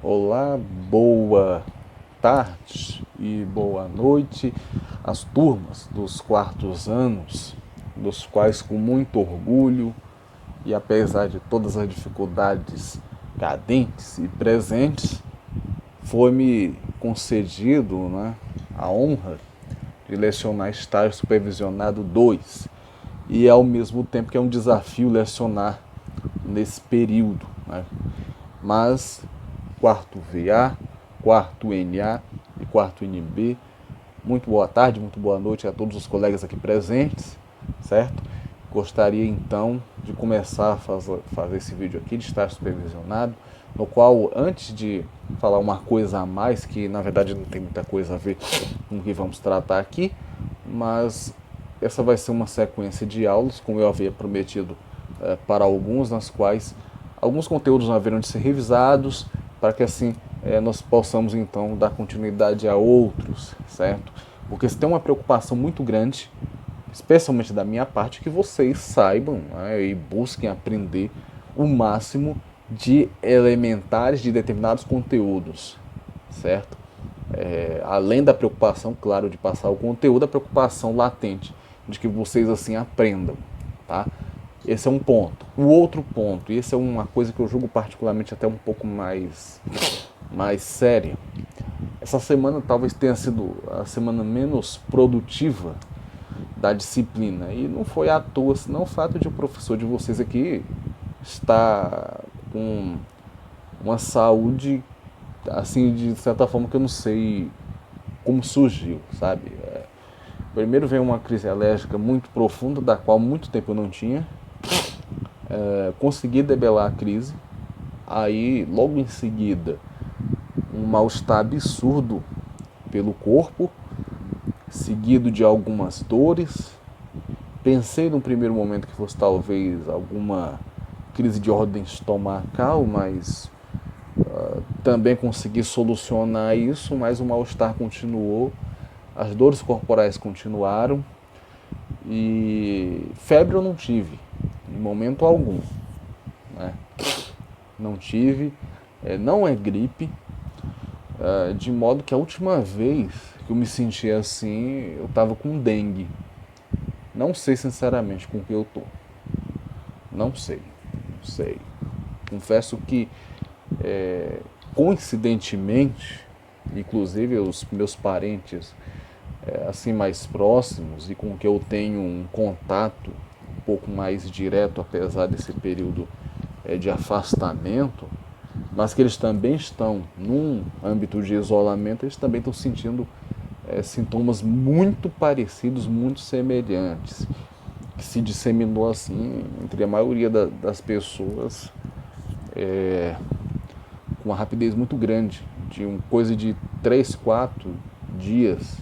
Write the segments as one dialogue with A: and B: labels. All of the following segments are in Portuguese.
A: Olá, boa tarde e boa noite às turmas dos quartos anos, dos quais com muito orgulho e apesar de todas as dificuldades cadentes e presentes, foi-me concedido, a honra de lecionar estágio supervisionado 2 e ao mesmo tempo que é um desafio lecionar nesse período, Mas quarto VA, quarto NA e quarto NB. Muito boa tarde, muito boa noite a todos os colegas aqui presentes, certo? Gostaria então de começar a fazer esse vídeo aqui de estágio supervisionado, no qual, antes de falar uma coisa a mais, que na verdade não tem muita coisa a ver com o que vamos tratar aqui, mas essa vai ser uma sequência de aulas, como eu havia prometido para alguns, nas quais alguns conteúdos haverão de ser revisados, para que assim nós possamos então dar continuidade a outros, certo? Porque se tem uma preocupação muito grande, especialmente da minha parte, que vocês saibam e busquem aprender o máximo de elementares de determinados conteúdos, certo? Além da preocupação, claro, de passar o conteúdo, a preocupação latente de que vocês assim aprendam, tá? Esse é um ponto. O outro ponto, e essa é uma coisa que eu julgo particularmente até um pouco mais séria. Essa semana talvez tenha sido a semana menos produtiva da disciplina. E não foi à toa, senão o fato de o professor de vocês aqui estar com uma saúde, assim, de certa forma que eu não sei como surgiu, sabe? Primeiro veio uma crise alérgica muito profunda, da qual muito tempo eu não tinha. Consegui debelar a crise. Aí, logo em seguida, um mal-estar absurdo pelo corpo, seguido de algumas dores. Pensei num primeiro momento que fosse talvez alguma crise de ordem estomacal, mas também consegui solucionar isso, mas o mal-estar continuou, as dores corporais continuaram e febre eu não tive, em momento algum, Não tive, não é gripe, de modo que a última vez que eu me senti assim, eu estava com dengue. Não sei sinceramente com que eu tô. Não sei. Confesso que, coincidentemente, inclusive os meus parentes assim mais próximos e com que eu tenho um contato um pouco mais direto, apesar desse período de afastamento, mas que eles também estão num âmbito de isolamento, eles também estão sentindo sintomas muito parecidos, muito semelhantes, que se disseminou assim entre a maioria das pessoas com uma rapidez muito grande, de coisa de 3, 4 dias.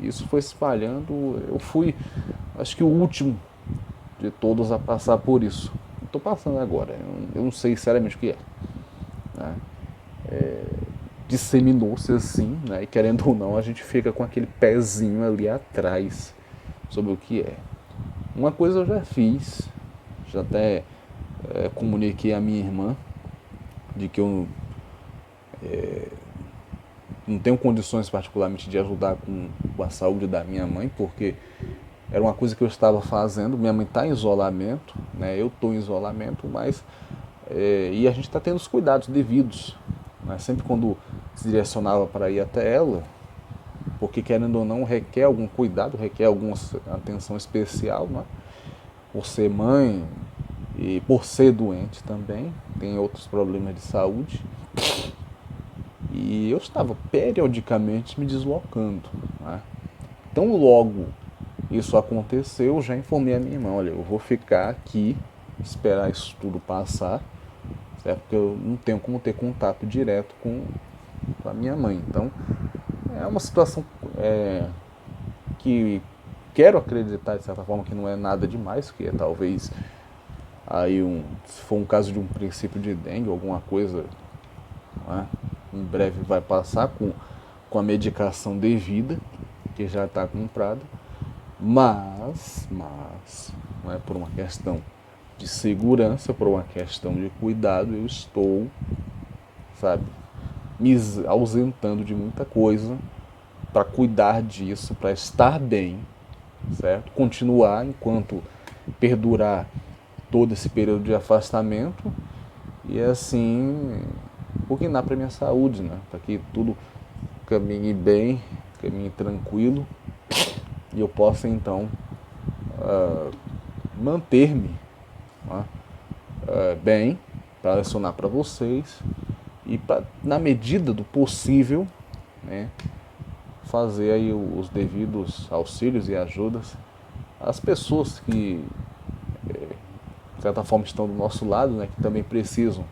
A: Isso foi se espalhando, eu fui, acho que o último de todos a passar por isso. Estou passando agora, eu não sei sinceramente o que é. Disseminou-se assim, e querendo ou não, a gente fica com aquele pezinho ali atrás sobre o que é. Uma coisa eu já fiz, já até comuniquei à minha irmã de que eu não tenho condições particularmente de ajudar com a saúde da minha mãe, porque era uma coisa que eu estava fazendo. Minha mãe está em isolamento, eu estou em isolamento, mas e a gente está tendo os cuidados devidos. Sempre quando se direcionava para ir até ela, porque querendo ou não requer algum cuidado, requer alguma atenção especial, por ser mãe e por ser doente também, tem outros problemas de saúde. E eu estava periodicamente me deslocando. Então logo isso aconteceu, eu já informei a minha irmã, olha, eu vou ficar aqui, esperar isso tudo passar, certo? Porque eu não tenho como ter contato direto com a minha mãe. Então é uma situação que quero acreditar de certa forma que não é nada demais, que é talvez aí se for um caso de um princípio de dengue, alguma coisa, em breve vai passar com a medicação devida, que já está comprada, mas não é por uma questão de segurança, por uma questão de cuidado, eu estou, me ausentando de muita coisa para cuidar disso, para estar bem, certo? Continuar enquanto perdurar todo esse período de afastamento e assim bugnar para minha saúde, né? Para que tudo caminhe bem, caminhe tranquilo e eu possa então manter-me, né, bem, para lecionar para vocês e na medida do possível, né, fazer aí os devidos auxílios e ajudas às pessoas que de certa forma estão do nosso lado, né, que também precisam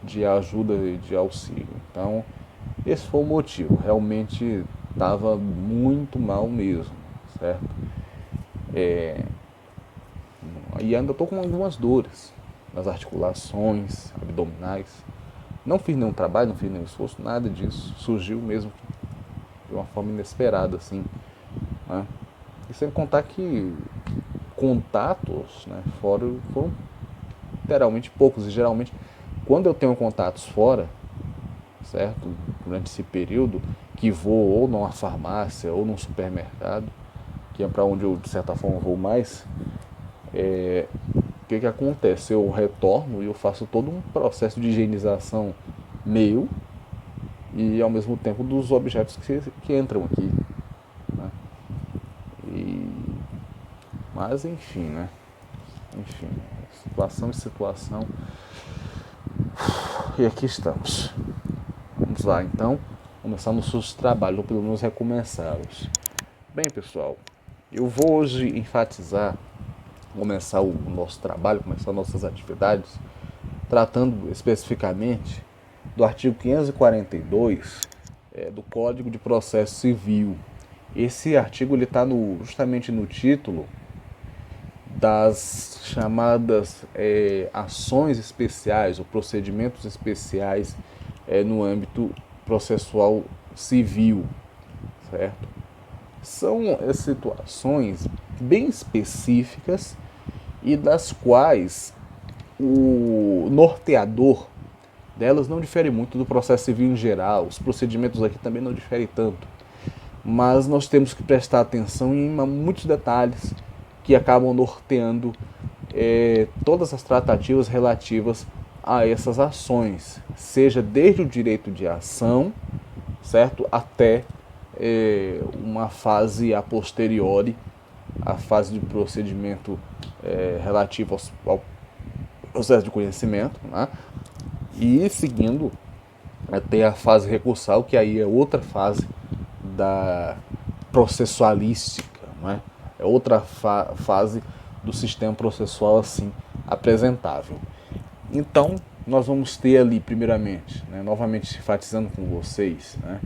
A: de ajuda e de auxílio. Então, esse foi o motivo. Realmente estava muito mal mesmo, certo? E ainda estou com algumas dores nas articulações abdominais. Não fiz nenhum trabalho, não fiz nenhum esforço, nada disso. Surgiu mesmo de uma forma inesperada, assim, né? E sem contar que contatos, né, foram literalmente poucos. E geralmente, quando eu tenho contatos fora, certo? Durante esse período, que vou ou numa farmácia ou num supermercado, que é para onde eu, de certa forma, vou mais, o que acontece? Eu retorno e eu faço todo um processo de higienização meu e, ao mesmo tempo, dos objetos que entram aqui, né? Mas, enfim, né? Enfim, situação e situação. E aqui estamos. Vamos lá, então, começar nossos trabalhos, ou pelo menos recomeçá-los. Bem, pessoal, eu vou hoje enfatizar, começar o nosso trabalho, começar nossas atividades, tratando especificamente do artigo 542 do Código de Processo Civil. Esse artigo está justamente no título das chamadas ações especiais ou procedimentos especiais no âmbito processual civil, certo? São situações bem específicas e das quais o norteador delas não difere muito do processo civil em geral. Os procedimentos aqui também não diferem tanto, mas nós temos que prestar atenção em muitos detalhes que acabam norteando todas as tratativas relativas a essas ações, seja desde o direito de ação, certo, até uma fase a posteriori, a fase de procedimento relativo ao processo de conhecimento, né? E seguindo até a fase recursal, que aí é outra fase da processualística, né? É outra fase do sistema processual assim apresentável. Então, nós vamos ter ali, primeiramente, né, novamente enfatizando com vocês, né,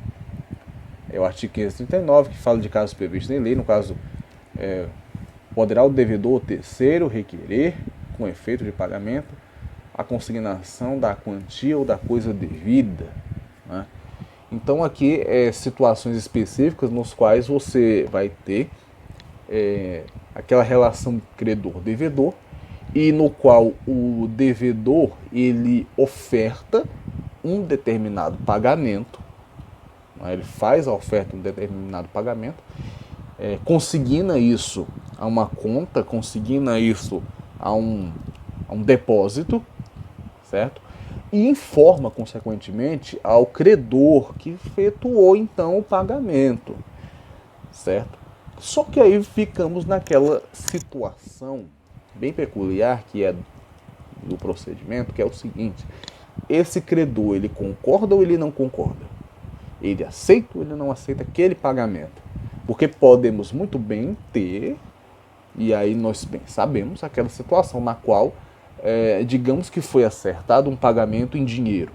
A: é o artigo 539, que fala de casos previstos em lei. No caso, poderá o devedor terceiro requerer, com efeito de pagamento, a consignação da quantia ou da coisa devida, né? Então, aqui situações específicas nos quais você vai ter aquela relação credor-devedor, e no qual o devedor ele oferta um determinado pagamento, né? Ele faz a oferta de um determinado pagamento, consigna isso a uma conta, consigna isso a um depósito, certo? E informa, consequentemente, ao credor que efetuou então o pagamento, certo? Só que aí ficamos naquela situação bem peculiar que é do procedimento, que é o seguinte: esse credor, ele concorda ou ele não concorda? Ele aceita ou ele não aceita aquele pagamento? Porque podemos muito bem ter, e aí nós bem sabemos, aquela situação na qual, digamos que foi acertado um pagamento em dinheiro,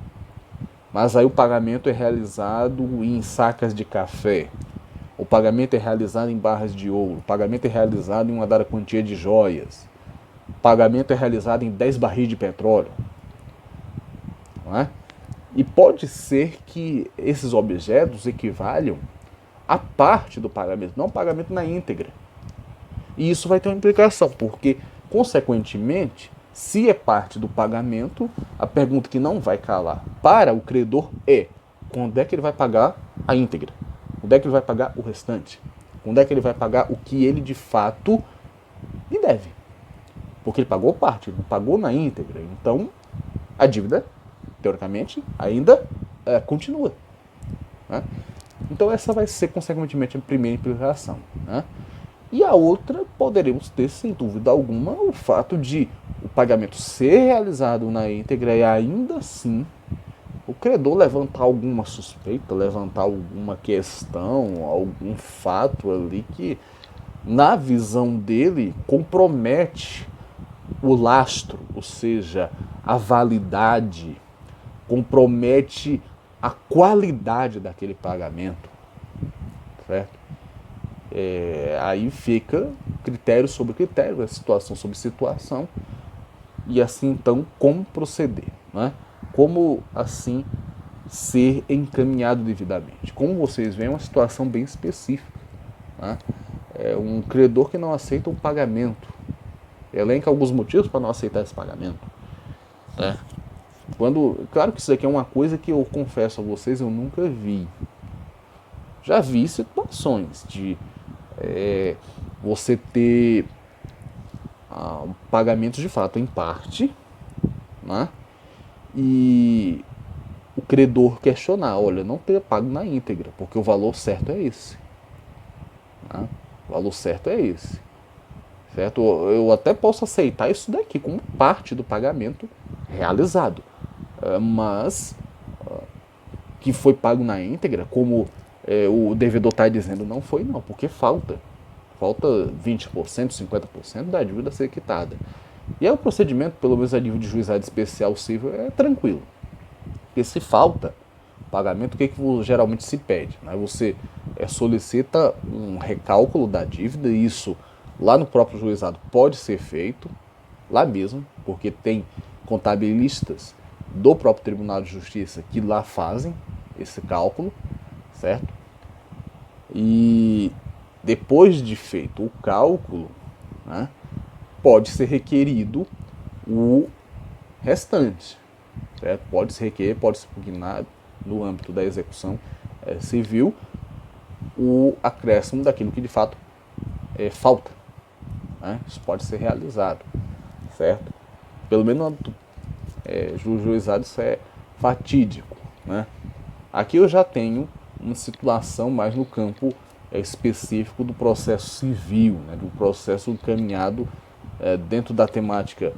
A: mas aí o pagamento é realizado em sacas de café, o pagamento é realizado em barras de ouro, o pagamento é realizado em uma dada quantia de joias, o pagamento é realizado em 10 barris de petróleo, não é? E pode ser que esses objetos equivalham a parte do pagamento, não o pagamento na íntegra. E isso vai ter uma implicação, porque, consequentemente, se é parte do pagamento, a pergunta que não vai calar para o credor é: quando é que ele vai pagar a íntegra, quando é que ele vai pagar o restante, quando é que ele vai pagar o que ele de fato lhe deve. Porque ele pagou parte, não pagou na íntegra. Então, a dívida, teoricamente, ainda continua. Né? Então, essa vai ser, consequentemente, a primeira implicação. Né? E a outra, poderemos ter, sem dúvida alguma, o fato de o pagamento ser realizado na íntegra e ainda assim o credor levantar alguma suspeita, levantar alguma questão, algum fato ali que, na visão dele, compromete o lastro, ou seja, a validade, compromete a qualidade daquele pagamento, certo? Aí fica critério sobre critério, situação sobre situação, e assim então como proceder, né? Como assim ser encaminhado devidamente. Como vocês veem, é uma situação bem específica, né? É um credor que não aceita um pagamento, elenca alguns motivos para não aceitar esse pagamento, né? Claro que isso aqui é uma coisa que eu confesso a vocês, eu nunca vi. Já vi situações de você ter pagamentos de fato em parte, né? E o credor questionar, olha, não ter pago na íntegra, porque o valor certo é esse. Né? O valor certo é esse. Certo? Eu até posso aceitar isso daqui como parte do pagamento realizado, mas que foi pago na íntegra, como o devedor está dizendo, não foi não, porque falta 20%, 50% da dívida a ser quitada. E aí o procedimento, pelo menos a nível de juizado especial civil, é tranquilo. Porque se falta pagamento, o que geralmente se pede? Né? Você solicita um recálculo da dívida, e isso lá no próprio juizado pode ser feito, lá mesmo, porque tem contabilistas do próprio Tribunal de Justiça que lá fazem esse cálculo, certo? E depois de feito o cálculo, né, pode ser requerido o restante, certo? Pode se requerer, pode se pugnar no âmbito da execução civil o acréscimo daquilo que de fato falta. Né? Isso pode ser realizado, certo? Pelo menos no âmbito juizado isso é fatídico. Né? Aqui eu já tenho uma situação mais no campo específico do processo civil, né? Do processo encaminhado dentro da temática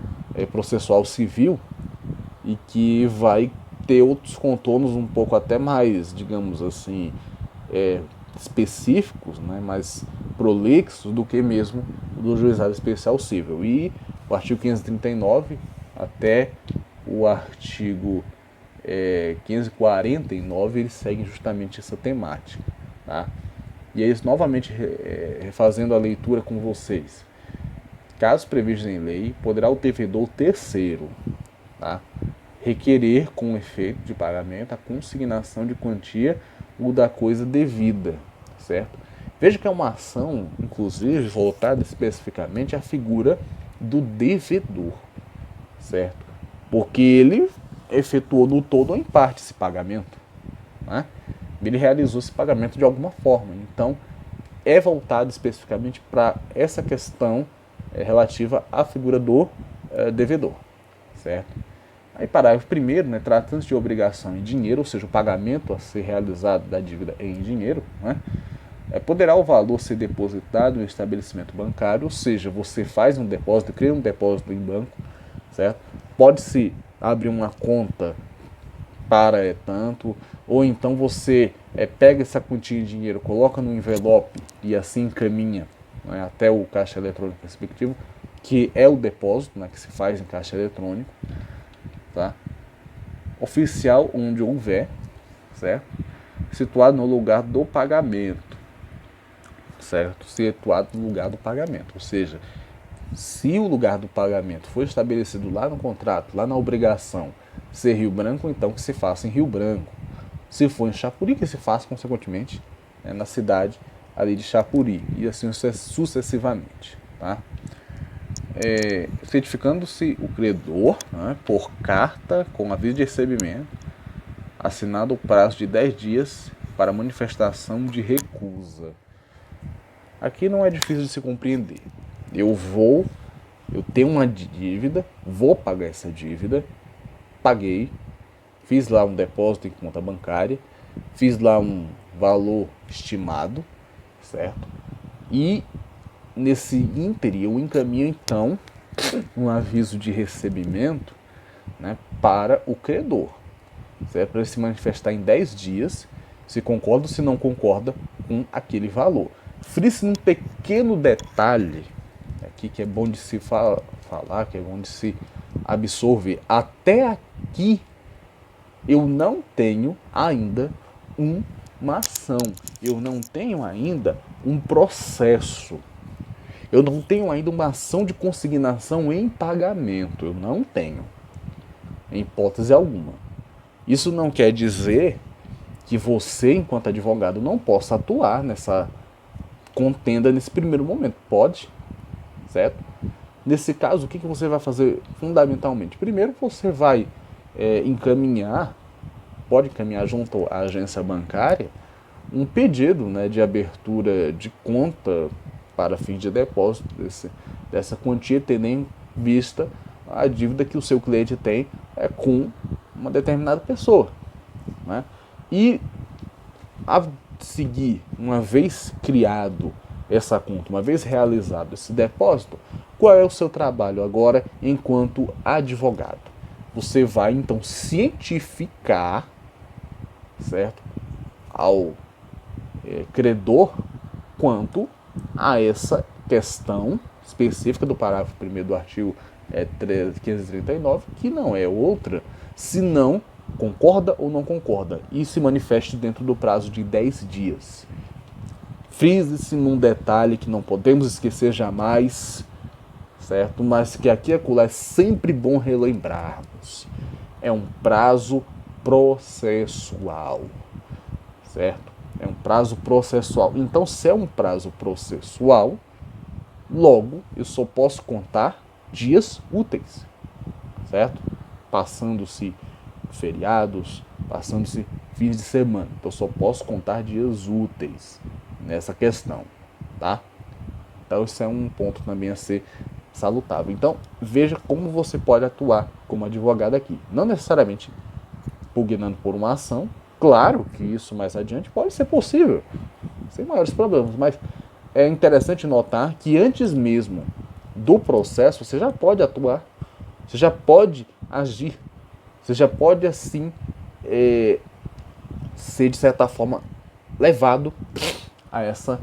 A: processual civil, e que vai ter outros contornos um pouco até mais, digamos assim, específicos, né, mais prolixos do que mesmo do juizado especial civil. E o artigo 539 até o artigo 549 eles seguem justamente essa temática. Tá? E aí, novamente, refazendo a leitura com vocês. Caso previsto em lei, poderá o devedor terceiro, tá, requerer com efeito de pagamento a consignação de quantia ou da coisa devida, certo? Veja que é uma ação, inclusive, voltada especificamente à figura do devedor, certo? Porque ele efetuou no todo ou em parte esse pagamento, né? Ele realizou esse pagamento de alguma forma. Então, é voltado especificamente para essa questão relativa à figura do devedor, certo? Aí, parágrafo 1º, né, tratando-se de obrigação em dinheiro, ou seja, o pagamento a ser realizado da dívida em dinheiro, né, poderá o valor ser depositado no estabelecimento bancário, ou seja, você faz um depósito, cria um depósito em banco, certo? Pode-se abrir uma conta para tanto, ou então você pega essa quantia de dinheiro, coloca no envelope e assim encaminha, né, até o caixa eletrônico respectivo, que é o depósito, né, que se faz em caixa eletrônico. Tá? Oficial onde houver, certo? Situado no lugar do pagamento, certo? Situado no lugar do pagamento, ou seja, se o lugar do pagamento for estabelecido lá no contrato, lá na obrigação, ser Rio Branco, então que se faça em Rio Branco. Se for em Chapuri, que se faça consequentemente na cidade ali de Chapuri, e assim sucessivamente, tá? Certificando-se o credor, né, por carta com aviso de recebimento, assinado o prazo de 10 dias para manifestação de recusa. Aqui não é difícil de se compreender. Eu tenho uma dívida, vou pagar essa dívida, paguei, fiz lá um depósito em conta bancária, fiz lá um valor estimado, certo? E nesse ínterim eu encaminho então um aviso de recebimento, né, para o credor, certo? Para ele se manifestar em 10 dias, se concorda ou se não concorda com aquele valor. Frise num pequeno detalhe aqui que é bom de se falar, que é bom de se absorver. Até aqui eu não tenho ainda uma ação, eu não tenho ainda um processo, eu não tenho ainda uma ação de consignação em pagamento, eu não tenho, em hipótese alguma. Isso não quer dizer que você, enquanto advogado, não possa atuar nessa contenda nesse primeiro momento. Pode, certo? Nesse caso, o que você vai fazer fundamentalmente? Primeiro, você vai pode encaminhar junto à agência bancária um pedido, né, de abertura de conta para fins de depósito dessa quantia, tendo em vista a dívida que o seu cliente tem com uma determinada pessoa, né? E a seguir, uma vez criado essa conta, uma vez realizado esse depósito, qual é o seu trabalho agora enquanto advogado? Você vai então cientificar, certo, ao credor quanto a essa questão específica do parágrafo 1º do artigo 539, que não é outra senão concorda ou não concorda, e se manifeste dentro do prazo de 10 dias. Frise-se num detalhe que não podemos esquecer jamais, certo? Mas que aqui e acolá é sempre bom relembrarmos. É um prazo processual, certo? É um prazo processual. Então, se é um prazo processual, logo eu só posso contar dias úteis, certo? Passando-se feriados, passando-se fins de semana. Então, eu só posso contar dias úteis nessa questão, tá? Então, isso é um ponto também a ser salutável. Então, veja como você pode atuar como advogado aqui. Não necessariamente pugnando por uma ação. Claro que isso mais adiante pode ser possível, sem maiores problemas, mas é interessante notar que antes mesmo do processo você já pode atuar, você já pode agir, você já pode assim ser de certa forma levado a essa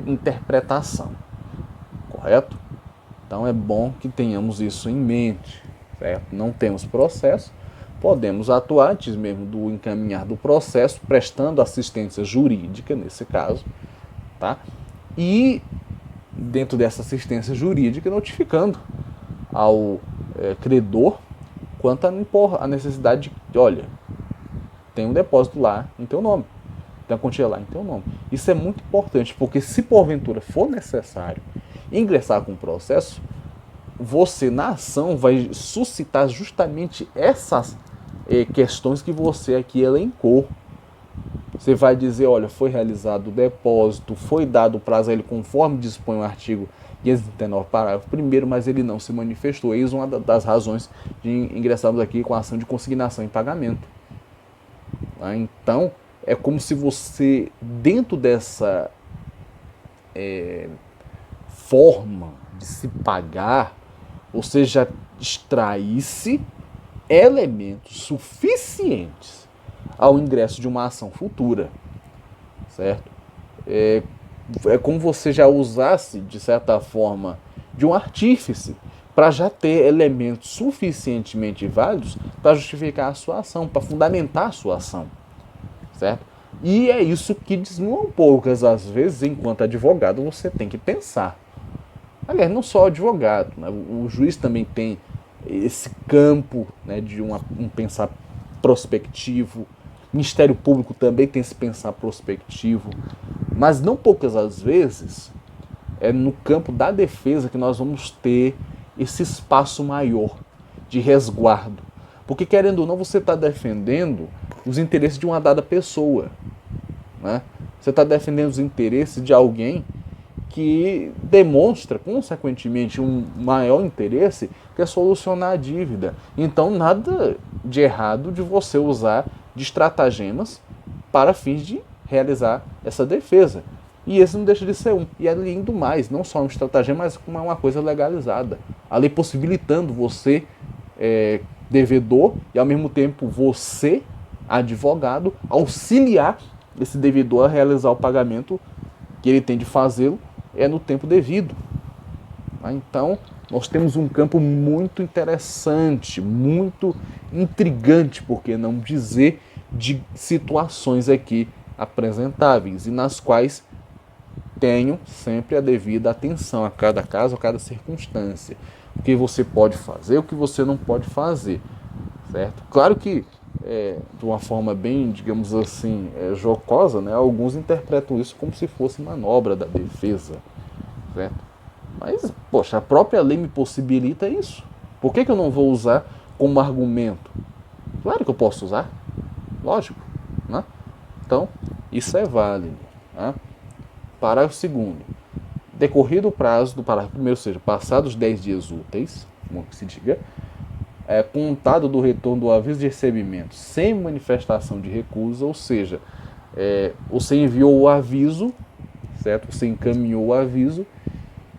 A: interpretação, correto? Então é bom que tenhamos isso em mente, certo? Não temos processo, podemos atuar antes mesmo do encaminhar do processo, prestando assistência jurídica nesse caso, tá? E dentro dessa assistência jurídica notificando ao credor quanto à necessidade de, olha, tem um depósito lá em teu nome, tem uma quantia lá em teu nome. Isso é muito importante, porque se porventura for necessário ingressar com o processo, você na ação vai suscitar justamente essas questões que você aqui elencou. Você vai dizer, olha, foi realizado o depósito, foi dado o prazo a ele conforme dispõe o artigo 539, parágrafo 1º, mas ele não se manifestou. Eis uma das razões de ingressarmos aqui com a ação de consignação em pagamento. Então, é como se você, dentro dessa forma de se pagar, você já extraísse elementos suficientes ao ingresso de uma ação futura, certo? É como você já usasse, de certa forma, de um artífice para já ter elementos suficientemente válidos para justificar a sua ação, para fundamentar a sua ação, certo? E é isso que não poucas as vezes, enquanto advogado, você tem que pensar. Aliás, não só o advogado, né? O juiz também tem esse campo, né, de um pensar prospectivo. O Ministério Público também tem esse pensar prospectivo. Mas não poucas as vezes é no campo da defesa que nós vamos ter esse espaço maior de resguardo. Porque, querendo ou não, você está defendendo os interesses de uma dada pessoa, né? Você está defendendo os interesses de alguém que demonstra, consequentemente, um maior interesse que é solucionar a dívida. Então, nada de errado de você usar de estratagemas para fins de realizar essa defesa. E esse não deixa de ser um. E além do mais, não só um estratagema, mas como uma coisa legalizada. A lei possibilitando você, devedor, e ao mesmo tempo você, advogado, auxiliar esse devedor a realizar o pagamento que ele tem de fazê-lo no tempo devido. Então, nós temos um campo muito interessante, muito intrigante, por que não dizer, de situações aqui apresentáveis e nas quais tenho sempre a devida atenção a cada caso, a cada circunstância. O que você pode fazer, o que você não pode fazer, certo? Claro que, de uma forma bem, digamos assim, jocosa, né? Alguns interpretam isso como se fosse manobra da defesa, certo? Mas, poxa, a própria lei me possibilita isso. Por que eu não vou usar como argumento? Claro que eu posso usar, lógico, né? Então, isso é válido, né? Parágrafo 2º. Decorrido o prazo do parágrafo 1º, ou seja, passados 10 dias úteis, como que se diga, contado do retorno do aviso de recebimento sem manifestação de recusa, ou seja, você enviou o aviso, certo? Você encaminhou o aviso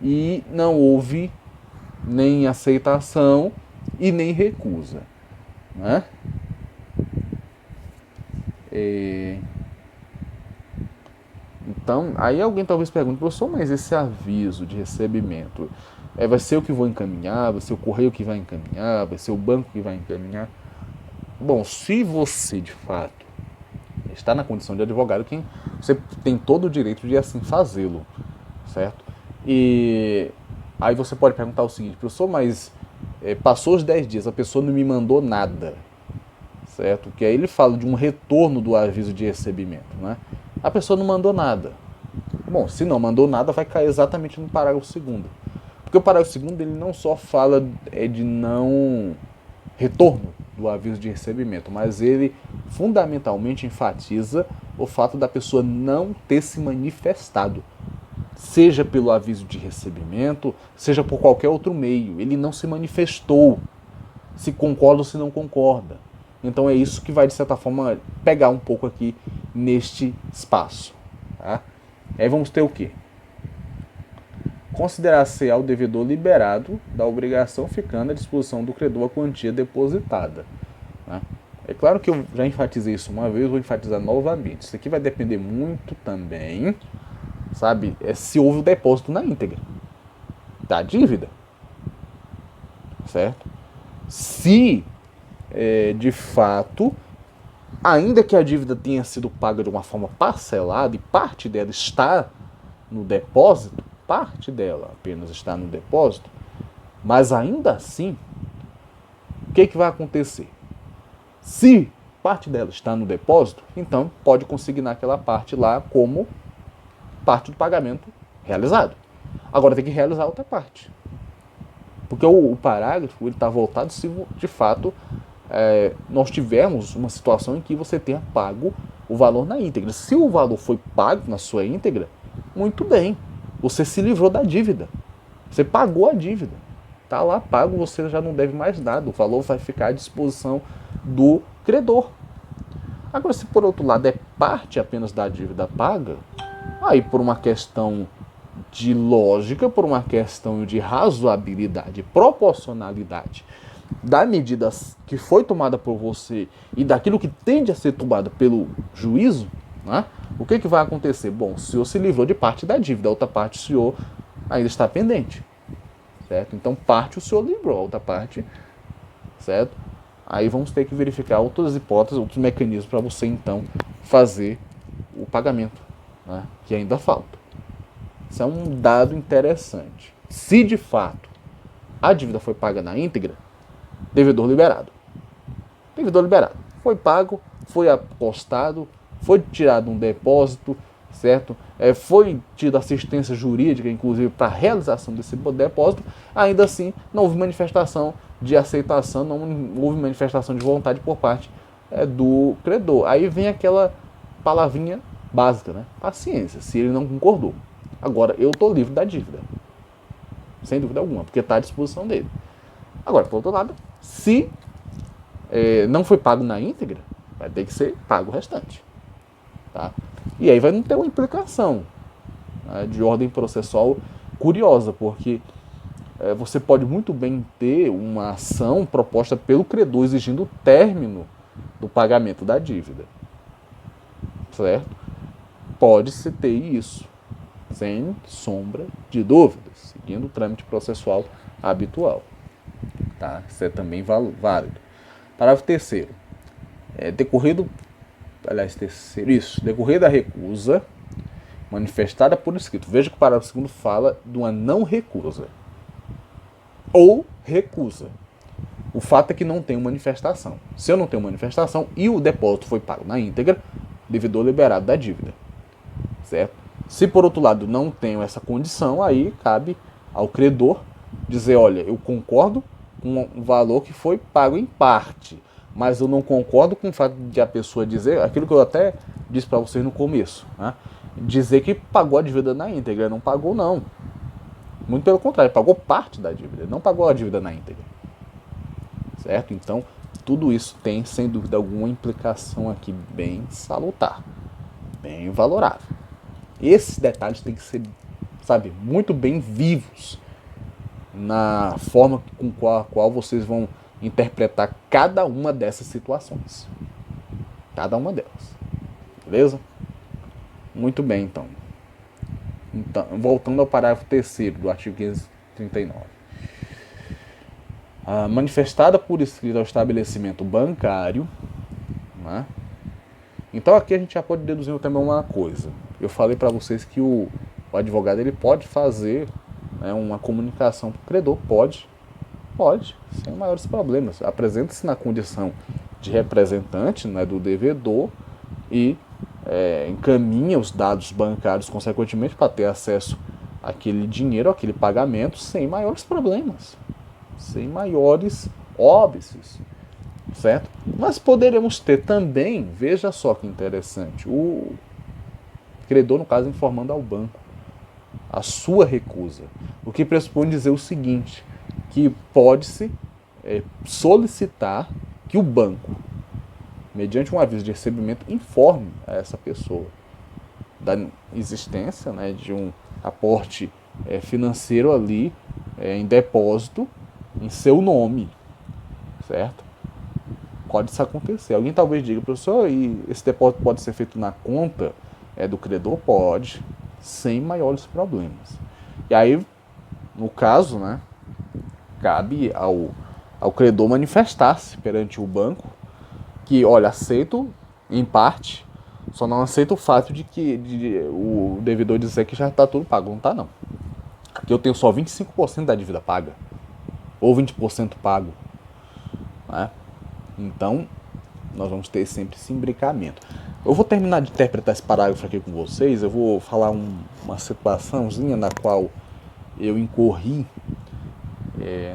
A: e não houve nem aceitação e nem recusa, né? Então, aí alguém talvez pergunte, professor, mas esse aviso de recebimento vai ser eu que vou encaminhar, vai ser o correio que vai encaminhar, vai ser o banco que vai encaminhar? Bom, se você de fato está na condição de advogado, você tem todo o direito de assim fazê-lo, certo? E aí você pode perguntar o seguinte, professor, mas passou os 10 dias, a pessoa não me mandou nada, certo? Que aí ele fala de um retorno do aviso de recebimento, né? A pessoa não mandou nada. Bom, se não mandou nada, vai cair exatamente no parágrafo 2º. Porque o parágrafo 2º ele não só fala de não retorno do aviso de recebimento, mas ele fundamentalmente enfatiza o fato da pessoa não ter se manifestado, seja pelo aviso de recebimento, seja por qualquer outro meio. Ele não se manifestou, se concorda ou se não concorda. Então é isso que vai, de certa forma, pegar um pouco aqui neste espaço. Tá? Aí vamos ter o quê? Considerar-se ao devedor liberado da obrigação ficando à disposição do credor a quantia depositada. Né? É claro que eu já enfatizei isso uma vez, vou enfatizar novamente. Isso aqui vai depender muito também, sabe, se houve o depósito na íntegra da dívida, certo? Se, de fato, ainda que a dívida tenha sido paga de uma forma parcelada e parte dela está no depósito, parte dela apenas está no depósito, mas ainda assim, o que vai acontecer? Se parte dela está no depósito, então pode consignar aquela parte lá como parte do pagamento realizado. Agora tem que realizar outra parte. Porque o parágrafo está voltado se de fato nós tivermos uma situação em que você tenha pago o valor na íntegra. Se o valor foi pago na sua íntegra, muito bem. Você se livrou da dívida. Você pagou a dívida. Está lá pago, você já não deve mais nada. O valor vai ficar à disposição do credor. Agora, se por outro lado é parte apenas da dívida paga, aí por uma questão de lógica, por uma questão de razoabilidade, proporcionalidade da medida que foi tomada por você e daquilo que tende a ser tomado pelo juízo, né? O que vai acontecer? Bom, o senhor se livrou de parte da dívida, a outra parte o senhor ainda está pendente, certo? Então parte o senhor livrou, a outra parte, certo? Aí vamos ter que verificar outras hipóteses, outros mecanismos para você então fazer o pagamento, né? Que ainda falta. Isso é um dado interessante. Se de fato a dívida foi paga na íntegra, devedor liberado. Devedor liberado. Foi pago, foi apostado, foi tirado um depósito, certo? Foi tida assistência jurídica, inclusive, para a realização desse depósito. Ainda assim, não houve manifestação de aceitação, não houve manifestação de vontade por parte do credor. Aí vem aquela palavrinha básica, né? Paciência, se ele não concordou. Agora, eu estou livre da dívida, sem dúvida alguma, porque está à disposição dele. Agora, por outro lado, se não foi pago na íntegra, vai ter que ser pago o restante. Tá? E aí vai não ter uma implicação, né, de ordem processual curiosa, porque você pode muito bem ter uma ação proposta pelo credor exigindo o término do pagamento da dívida. Certo? Pode-se ter isso, sem sombra de dúvidas, seguindo o trâmite processual habitual. Tá? Isso é também válido. Parágrafo 3º. Decorrida a recusa manifestada por escrito. Veja que o parágrafo 2º fala de uma não recusa. Ou recusa. O fato é que não tem uma manifestação. Se eu não tenho manifestação e o depósito foi pago na íntegra, devedor liberado da dívida. Certo? Se por outro lado não tenho essa condição, aí cabe ao credor dizer, olha, eu concordo com o valor que foi pago em parte, mas eu não concordo com o fato de a pessoa dizer, aquilo que eu até disse para vocês no começo, né? Dizer que pagou a dívida na íntegra. Não pagou, não. Muito pelo contrário, pagou parte da dívida, não pagou a dívida na íntegra. Certo? Então, tudo isso tem, sem dúvida alguma, implicação aqui bem salutar, bem valorável. Esses detalhes têm que ser, sabe, muito bem vivos na forma com a qual vocês vão interpretar cada uma dessas situações. Cada uma delas. Beleza? Muito bem, então. Voltando ao parágrafo 3º do artigo 539. Manifestada por escrito ao estabelecimento bancário, né? Então aqui a gente já pode deduzir também uma coisa. Eu falei para vocês que o advogado ele pode fazer, né, uma comunicação para o credor. Pode, sem maiores problemas. Apresenta-se na condição de representante, né, do devedor e encaminha os dados bancários consequentemente para ter acesso àquele dinheiro, àquele pagamento, sem maiores problemas, sem maiores óbices. Certo? Mas poderemos ter também, veja só que interessante, o credor, no caso, informando ao banco a sua recusa. O que pressupõe dizer o seguinte, que pode-se solicitar que o banco, mediante um aviso de recebimento, informe a essa pessoa da existência, né, de um aporte financeiro ali em depósito em seu nome. Certo? Pode isso acontecer. Alguém talvez diga, professor, e esse depósito pode ser feito na conta do credor? Pode, sem maiores problemas. E aí, no caso, né, cabe ao credor manifestar-se perante o banco que, olha, aceito em parte, só não aceito o fato de o devedor dizer que já está tudo pago. Não está, não. Aqui eu tenho só 25% da dívida paga, ou 20% pago. Né? Então, nós vamos ter sempre esse imbricamento. Eu vou terminar de interpretar esse parágrafo aqui com vocês. Eu vou falar uma situaçãozinha na qual eu incorri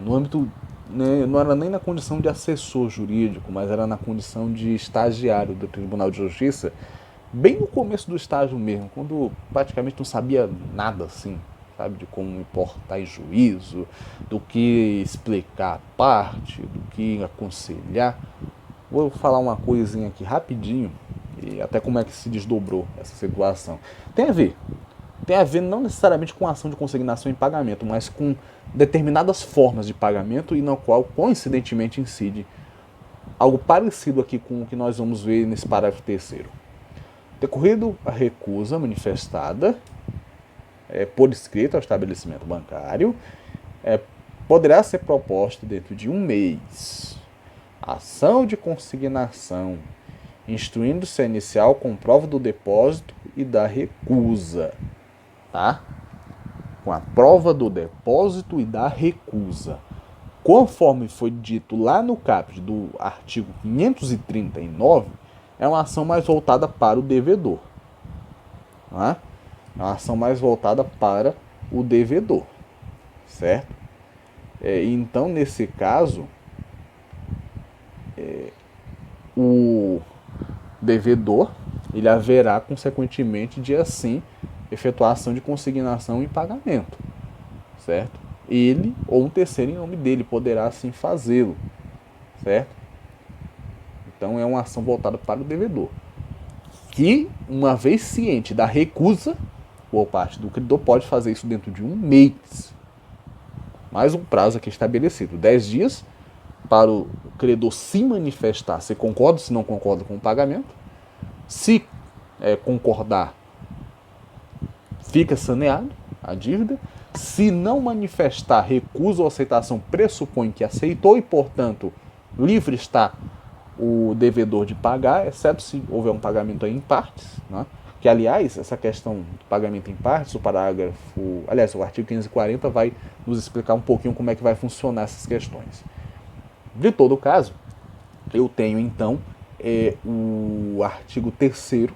A: no âmbito, né, não era nem na condição de assessor jurídico, mas era na condição de estagiário do Tribunal de Justiça, bem no começo do estágio mesmo, quando praticamente não sabia nada assim, sabe, de como me portar em juízo, do que explicar a parte, do que aconselhar. Vou falar uma coisinha aqui rapidinho, e até como é que se desdobrou essa situação. Tem a ver não necessariamente com a ação de consignação em pagamento, mas com determinadas formas de pagamento e na qual, coincidentemente, incide algo parecido aqui com o que nós vamos ver nesse parágrafo 3º. Decorrido a recusa manifestada por escrito ao estabelecimento bancário, poderá ser proposta dentro de 1 mês ação de consignação, instruindo-se a inicial com prova do depósito e da recusa. Tá? Com a prova do depósito e da recusa. Conforme foi dito lá no caput do artigo 539, é uma ação mais voltada para o devedor. Tá? É uma ação mais voltada para o devedor. Certo? Então, nesse caso, o devedor, ele haverá, consequentemente, de assim efetuar a ação de consignação e pagamento, certo? Ele ou um terceiro em nome dele poderá assim fazê-lo, certo? Então é uma ação voltada para o devedor, que, uma vez ciente da recusa por parte do credor, pode fazer isso dentro de um mês. Mais um prazo aqui estabelecido, 10 dias, para o credor se manifestar se concorda, se não concorda com o pagamento. Se concordar, fica saneado a dívida. Se não manifestar recusa ou aceitação, pressupõe que aceitou e, portanto, livre está o devedor de pagar, exceto se houver um pagamento em partes, né? Que, aliás, essa questão do pagamento em partes, o artigo 540 vai nos explicar um pouquinho como é que vai funcionar essas questões. De todo caso, eu tenho, então, o artigo 3º,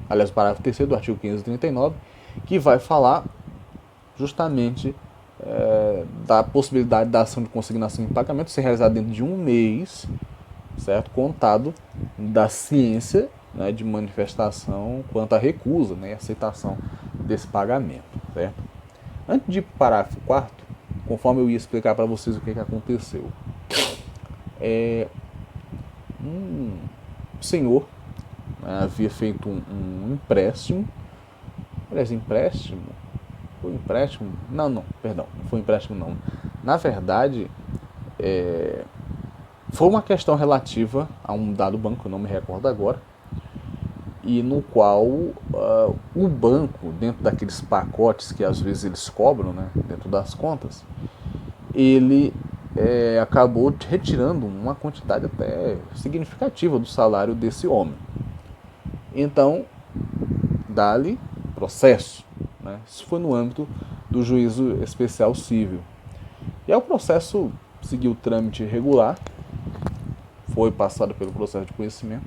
A: aliás, o parágrafo 3º do artigo 539, que vai falar justamente da possibilidade da ação de consignação em pagamento ser realizada dentro de um mês, certo? Contado da ciência, né, de manifestação quanto à recusa, né, e aceitação desse pagamento, certo? Antes de ir para o parágrafo 4º, conforme eu ia explicar para vocês o que aconteceu, um senhor, né, havia feito um empréstimo. Aliás, empréstimo? Foi empréstimo? Não foi empréstimo não. Na verdade, foi uma questão relativa a um dado banco, eu não me recordo agora, e no qual o banco, dentro daqueles pacotes que às vezes eles cobram, né, dentro das contas, ele acabou retirando uma quantidade até significativa do salário desse homem. Então, dá-lhe processo, né? Isso foi no âmbito do juízo especial civil. E aí o processo seguiu o trâmite regular, foi passado pelo processo de conhecimento,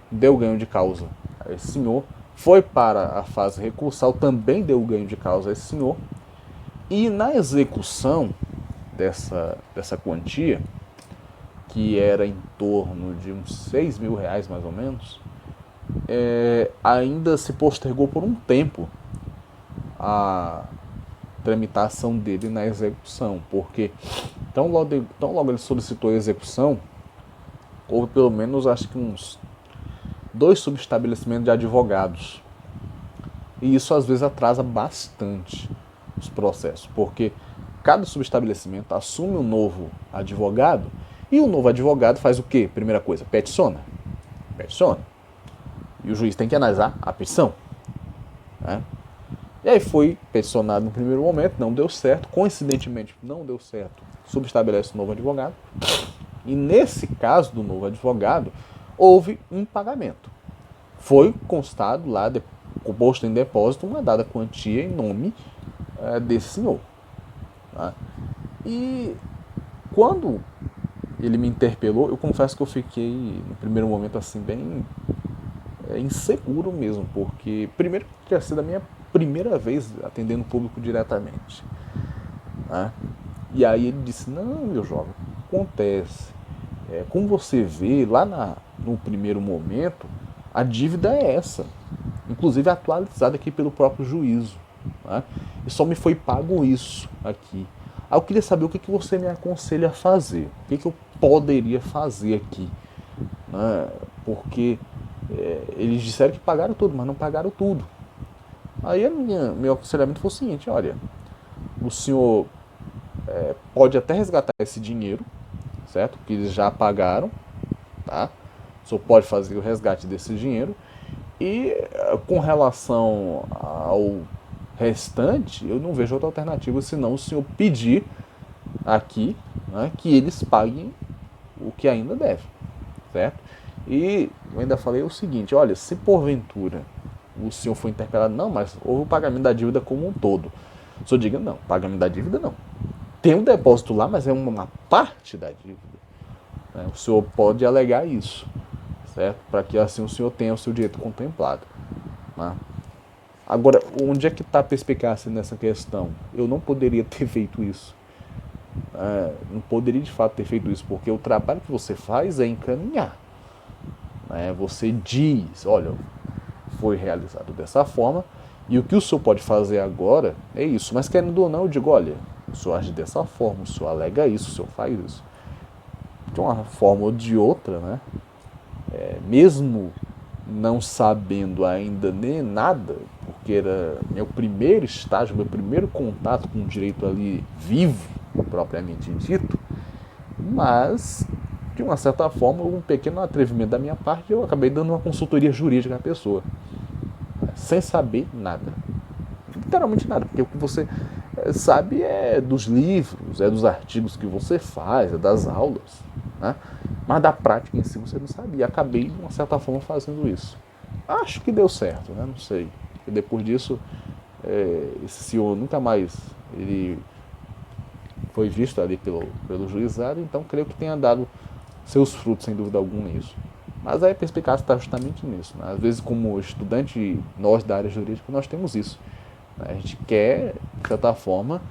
A: deu ganho de causa a esse senhor, foi para a fase recursal, também deu ganho de causa a esse senhor, e na execução dessa quantia, que era em torno de uns R$6.000 mais ou menos, ainda se postergou por um tempo a tramitação dele na execução, porque tão logo ele solicitou a execução, houve pelo menos, acho que uns 2 subestabelecimentos de advogados, e isso às vezes atrasa bastante os processos, porque cada subestabelecimento assume um novo advogado, e o novo advogado faz o quê? Primeira coisa, peticiona. E o juiz tem que analisar a petição, né? E aí foi peticionado no primeiro momento, não deu certo, coincidentemente não deu certo, subestabelece um novo advogado, e nesse caso do novo advogado, houve um pagamento. Foi constado lá, posto em depósito, uma dada quantia em nome desse senhor. Tá? E quando ele me interpelou, eu confesso que eu fiquei, no primeiro momento, assim, bem inseguro mesmo, porque, primeiro, tinha sido a minha primeira vez atendendo o público diretamente. Tá? E aí ele disse, não, meu jovem, acontece. Como você vê, lá no primeiro momento, a dívida é essa, inclusive atualizada aqui pelo próprio juízo. Tá? E só me foi pago isso aqui. Aí eu queria saber o que você me aconselha a fazer, o que eu poderia fazer aqui. Né? Porque eles disseram que pagaram tudo, mas não pagaram tudo. Aí meu aconselhamento foi o seguinte, olha, o senhor pode até resgatar esse dinheiro, certo? Que eles já pagaram, tá? O senhor pode fazer o resgate desse dinheiro. E com relação ao restante, eu não vejo outra alternativa senão o senhor pedir aqui, né, que eles paguem o que ainda deve, certo? E eu ainda falei o seguinte, olha, se porventura o senhor for interpelado, não, mas houve o pagamento da dívida como um todo. O senhor diga, não, pagamento da dívida não. Tem um depósito lá, mas é uma parte da dívida. Né? O senhor pode alegar isso, certo? Para que assim o senhor tenha o seu direito contemplado. Né? Agora, onde é que está a perspicácia nessa questão? Eu não poderia ter feito isso. Não poderia de fato ter feito isso, porque o trabalho que você faz é encaminhar. né? Você diz, olha, foi realizado dessa forma, e o que o senhor pode fazer agora é isso. Mas querendo ou não, eu digo, olha, o senhor age dessa forma, o senhor alega isso, o senhor faz isso. De uma forma ou de outra, né? Mesmo não sabendo ainda nem nada, porque era meu primeiro estágio, meu primeiro contato com o direito ali vivo, propriamente dito, mas, de uma certa forma, um pequeno atrevimento da minha parte, eu acabei dando uma consultoria jurídica à pessoa, sem saber nada. Literalmente nada, porque o que você sabe é dos livros, é dos artigos que você faz, é das aulas, né? Mas da prática em si você não sabia. E acabei, de uma certa forma, fazendo isso. Acho que deu certo, né? Não sei. E depois disso, esse senhor nunca mais ele foi visto ali pelo juizado, então creio que tenha dado seus frutos, sem dúvida alguma, nisso. Mas aí a perspicácia está justamente nisso, né? Às vezes, como estudante, nós da área jurídica, nós temos isso, né? A gente quer, de certa forma,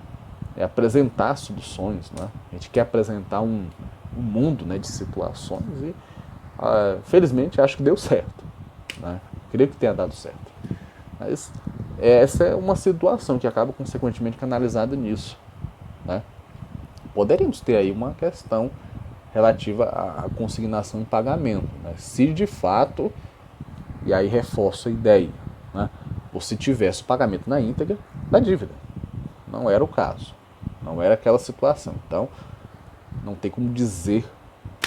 A: apresentar soluções, né? A gente quer apresentar um mundo, né, de situações e, felizmente, acho que deu certo, né? Creio que tenha dado certo. Mas essa é uma situação que acaba, consequentemente, canalizada nisso, né? Poderíamos ter aí uma questão relativa à consignação em pagamento, né? Se de fato, e aí reforço a ideia, né, você tivesse o pagamento na íntegra da dívida. Não era o caso, não era aquela situação. Então, não tem como dizer,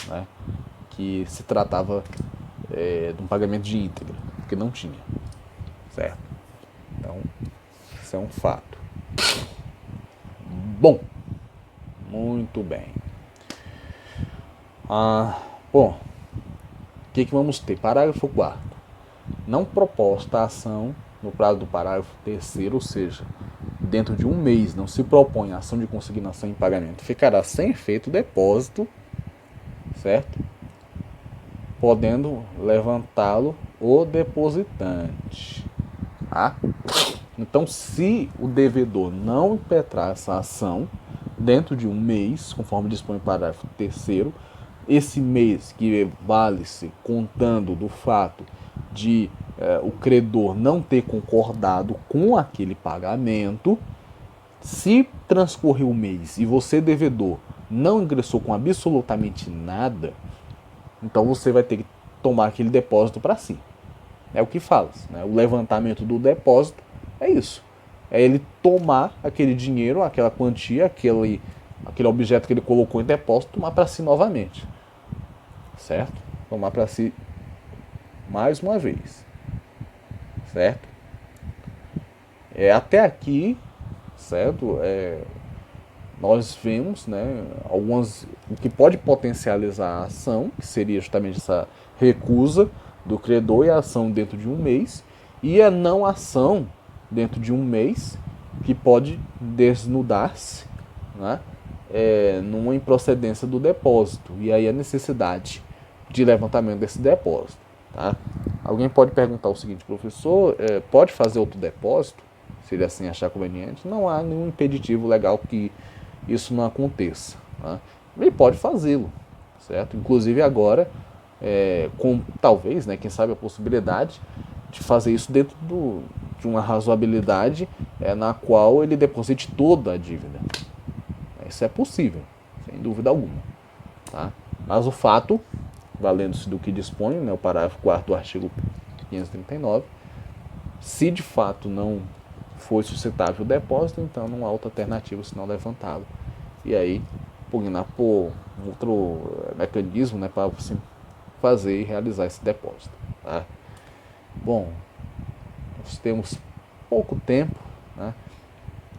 A: né, que se tratava de um pagamento de íntegra, porque não tinha, certo? Então, isso é um fato. Bom, muito bem. Bom, o que vamos ter? Parágrafo 4º. Não proposta a ação no prazo do parágrafo 3º, ou seja, dentro de um mês não se propõe a ação de consignação em pagamento, ficará sem efeito o depósito, certo? Podendo levantá-lo o depositante. Tá? Então, se o devedor não impetrar essa ação dentro de um mês, conforme dispõe o parágrafo 3º, esse mês que vale-se contando do fato de o credor não ter concordado com aquele pagamento, se transcorrer o mês e você, devedor, não ingressou com absolutamente nada, então você vai ter que tomar aquele depósito para si. É o que fala, né? O levantamento do depósito é isso. É ele tomar aquele dinheiro, aquela quantia, aquele objeto que ele colocou em depósito, tomar para si novamente. Certo? Tomar para si mais uma vez. Certo? Até aqui, certo? Nós vemos, né, o que pode potencializar a ação, que seria justamente essa recusa do credor e a ação dentro de um mês, e a não ação dentro de um mês, que pode desnudar-se, né, numa improcedência do depósito, e aí a necessidade de levantamento desse depósito. Tá? Alguém pode perguntar o seguinte: professor, pode fazer outro depósito, se ele assim achar conveniente? Não há nenhum impeditivo legal que isso não aconteça. Tá? Ele pode fazê-lo, certo? Inclusive agora, com talvez, né, quem sabe, a possibilidade de fazer isso dentro de uma razoabilidade na qual ele deposite toda a dívida. Isso é possível, sem dúvida alguma. Tá? Mas o fato, valendo-se do que dispõe, né, o parágrafo 4º do artigo 539, se de fato não foi suscitável o depósito, então não há outra alternativa senão levantá-lo. E aí, pugnar por outro mecanismo, né, para você fazer e realizar esse depósito. Tá? Bom, nós temos pouco tempo, né?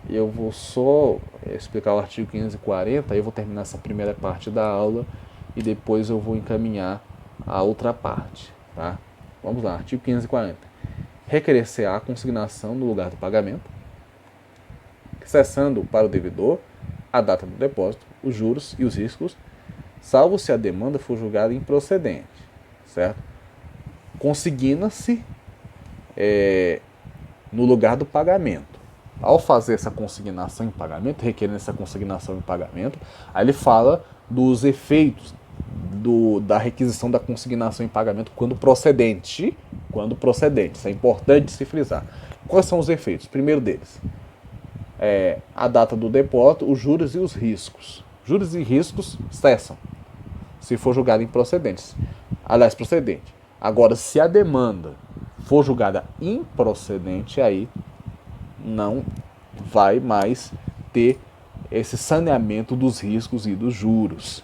A: E eu vou só explicar o artigo 540, aí eu vou terminar essa primeira parte da aula e depois eu vou encaminhar a outra parte. Tá? Vamos lá, artigo 540. Requerer-se-á a consignação no lugar do pagamento, cessando para o devedor a data do depósito, os juros e os riscos, salvo se a demanda for julgada improcedente, certo? Consigna-se no lugar do pagamento. Ao fazer essa consignação em pagamento, requerendo essa consignação em pagamento, aí ele fala dos efeitos da requisição da consignação em pagamento quando procedente. Quando procedente, isso é importante se frisar. Quais são os efeitos? Primeiro deles, a data do depósito, os juros e os riscos. Juros e riscos cessam se for julgado improcedente. Aliás, procedente. Agora, se a demanda for julgada improcedente, aí não vai mais ter esse saneamento dos riscos e dos juros,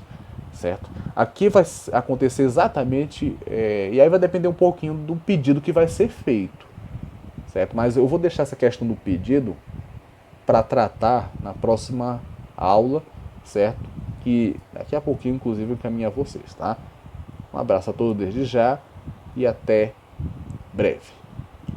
A: certo? Aqui vai acontecer exatamente, e aí vai depender um pouquinho do pedido que vai ser feito, certo? Mas eu vou deixar essa questão do pedido para tratar na próxima aula, certo? Que daqui a pouquinho, inclusive, eu encaminho a vocês, tá? Um abraço a todos desde já e até breve.